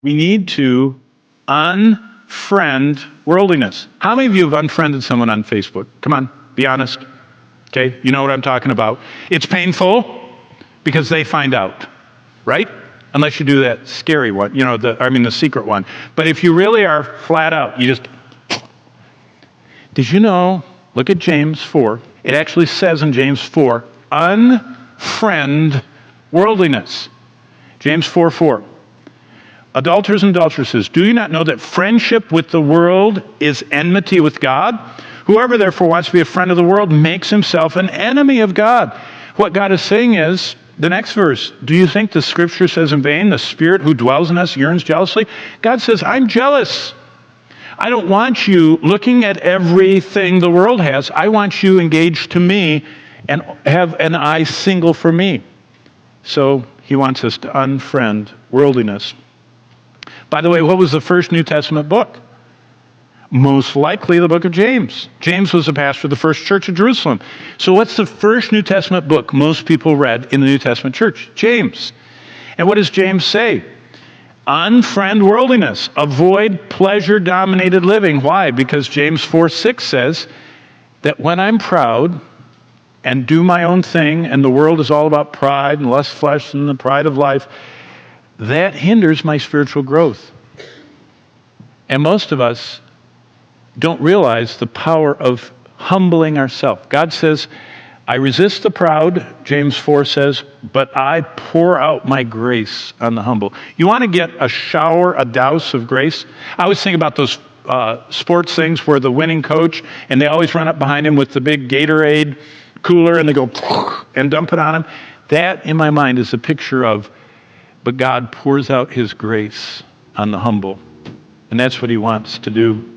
We need to unfriend worldliness. How many of you have unfriended someone on Facebook? Come on, be honest. Okay, you know what I'm talking about. It's painful because they find out, right? Unless you do that scary one, the secret one. But if you really are flat out, you just... Did you know, look at James 4. It actually says in James 4, unfriend worldliness. James 4:4. Adulterers and adulteresses, do you not know that friendship with the world is enmity with God? Whoever therefore wants to be a friend of the world makes himself an enemy of God. What God is saying is, the next verse, do you think the scripture says in vain, the Spirit who dwells in us yearns jealously? God says, I'm jealous. I don't want you looking at everything the world has. I want you engaged to me and have an eye single for me. So he wants us to unfriend worldliness. By the way, what was the first New Testament book? Most likely the book of James. James was the pastor of the first church of Jerusalem. So what's the first New Testament book most people read in the New Testament church? James. And what does James say? Unfriend worldliness. Avoid pleasure-dominated living. Why? Because James 4:6 says that when I'm proud and do my own thing, and the world is all about pride and lust, flesh, and the pride of life, that hinders my spiritual growth. And most of us don't realize the power of humbling ourselves. God says, I resist the proud, James 4 says, but I pour out my grace on the humble. You want to get a shower, a douse of grace? I always think about those sports things where the winning coach, and they always run up behind him with the big Gatorade cooler, and they go and dump it on him. That, in my mind, is a picture of, but God pours out his grace on the humble. And that's what he wants to do